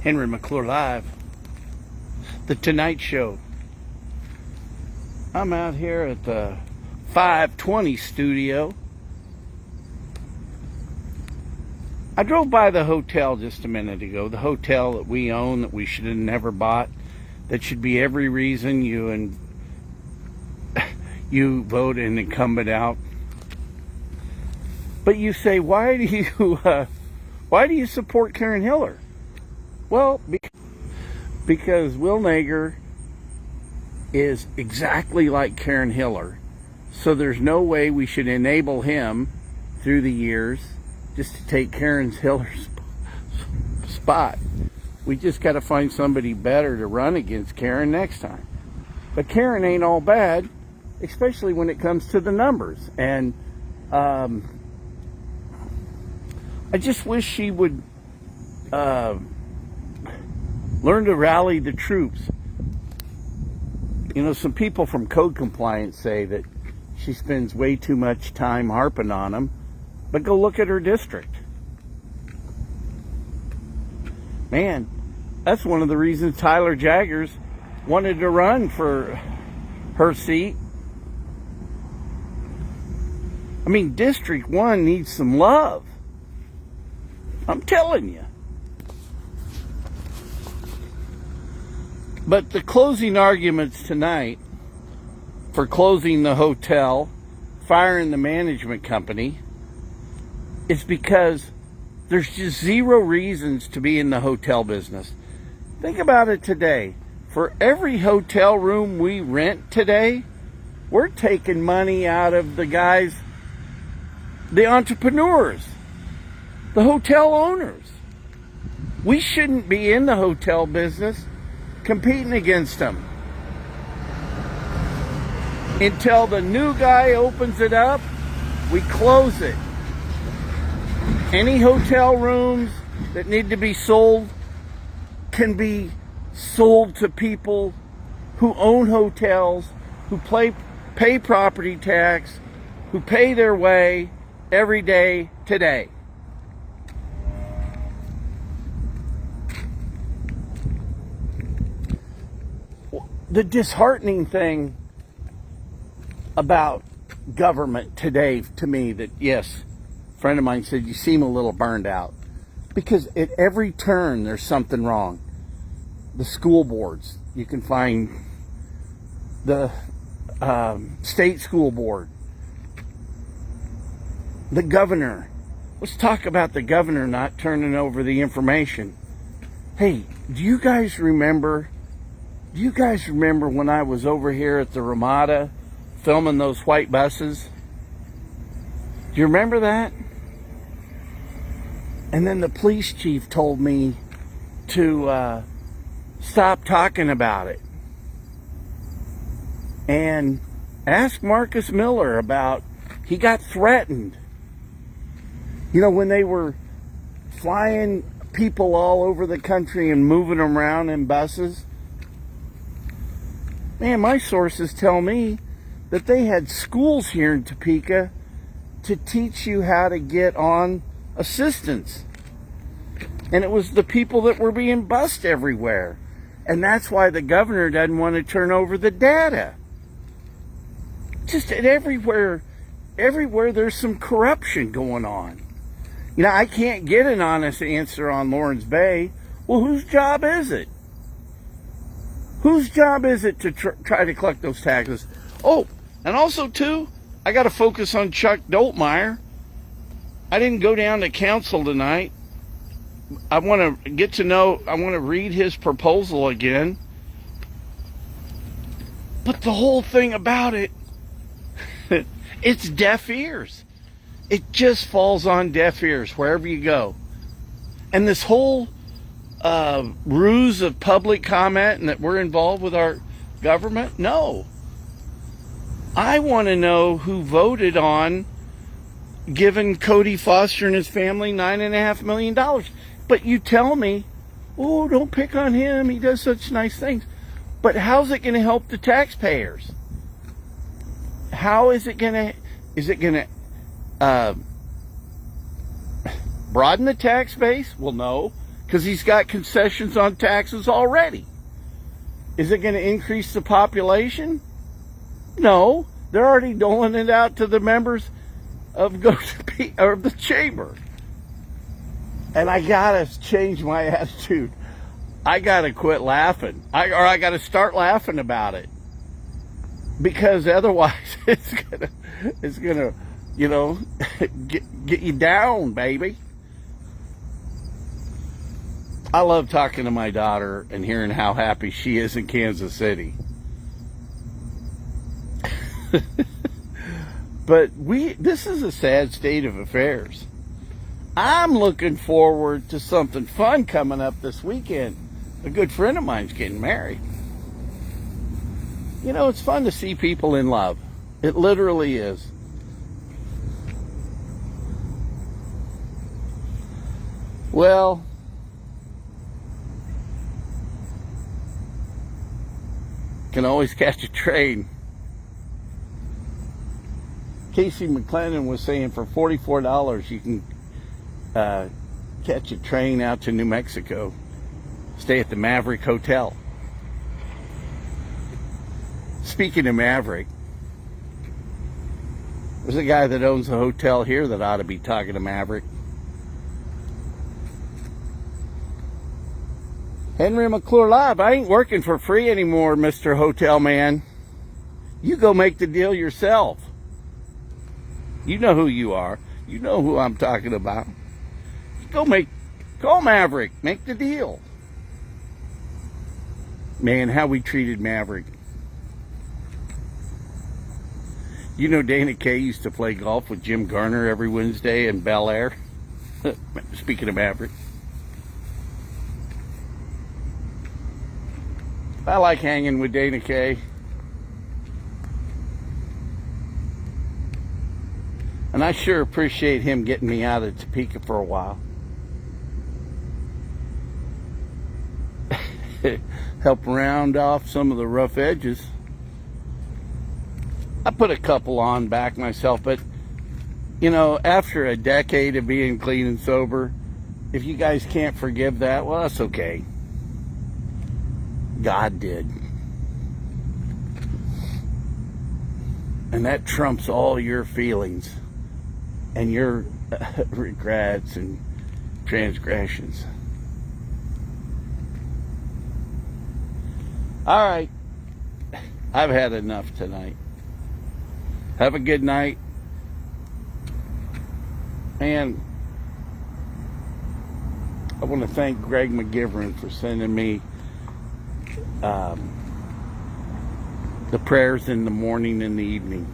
Henry McClure Live, The Tonight Show. I'm out here at the 520 studio. I drove by the hotel just a minute ago, the hotel that we own that we should have never bought, that should be every reason you vote an incumbent out. But you say, why do you support Karen Hiller? Well, because Will Nager is exactly like Karen Hiller, so there's no way we should enable him through the years just to take Karen Hiller's spot. We just got to find somebody better to run against Karen next time. But Karen ain't all bad, especially when it comes to the numbers. And I just wish she would learn to rally the troops. You know, some people from code compliance say that she spends way too much time harping on them, but go look at her district. Man, that's one of the reasons Tyler Jaggers wanted to run for her seat. I mean, District 1 needs some love. I'm telling you. But the closing arguments tonight for closing the hotel, firing the management company, is because there's just zero reasons to be in the hotel business. Think about it today. For every hotel room we rent today, we're taking money out of the guys, the entrepreneurs, the hotel owners. We shouldn't be in the hotel business competing against them. Until the new guy opens it up, we close it. Any hotel rooms that need to be sold can be sold to people who own hotels, who pay property tax, who pay their way every day today. The disheartening thing about government today to me, that yes, a friend of mine said, you seem a little burned out, because at every turn there's something wrong. The school boards, you can find the state school board, the governor. Let's talk about the governor not turning over the information. Hey, do you guys remember when I was over here at the Ramada filming those white buses? Do you remember that? And then the police chief told me to stop talking about it. And ask Marcus Miller about, he got threatened. You know, when they were flying people all over the country and moving them around in buses. Man, my sources tell me that they had schools here in Topeka to teach you how to get on assistance. And it was the people that were being bussed everywhere. And that's why the governor doesn't want to turn over the data. Just everywhere there's some corruption going on. You know, I can't get an honest answer on Lawrence Bay. Well, whose job is it? Whose job is it to try to collect those taxes? Oh, and also, too, I got to focus on Chuck Doltmeyer. I didn't go down to council tonight. I want to read his proposal again. But the whole thing about it, it's deaf ears. It just falls on deaf ears wherever you go. And this whole ruse of public comment and that we're involved with our government? No. I want to know who voted on giving Cody Foster and his family $9.5 million. But you tell me, oh, don't pick on him, he does such nice things. But how's it going to help the taxpayers? How is it going to broaden the tax base? Well, no, because he's got concessions on taxes already. Is it going to increase the population? No. They're already doling it out to the members of the chamber. And I got to change my attitude. I got to quit laughing. I got to start laughing about it. Because otherwise it's gonna, get you down, baby. I love talking to my daughter and hearing how happy she is in Kansas City. But this is a sad state of affairs. I'm looking forward to something fun coming up this weekend. A good friend of mine's getting married. It's fun to see people in love. It literally is. Well, can always catch a train. Casey McClendon was saying for $44 you can catch a train out to New Mexico. Stay at the Maverick Hotel. Speaking of Maverick, there's a guy that owns a hotel here that ought to be talking to Maverick. Henry McClure Live. I ain't working for free anymore, Mr. Hotel Man. You go make the deal yourself. You know who you are. You know who I'm talking about. Call Maverick. Make the deal. Man, how we treated Maverick. Dana Kaye used to play golf with Jim Garner every Wednesday in Bel Air. Speaking of Maverick. I like hanging with Dana Kaye. And I sure appreciate him getting me out of Topeka for a while. Help round off some of the rough edges. I put a couple on back myself, but after a decade of being clean and sober, if you guys can't forgive that, well, that's okay. God did. And that trumps all your feelings and your regrets and transgressions. All right. I've had enough tonight. Have a good night. And I want to thank Greg McGivern for sending me the prayers in the morning and the evening.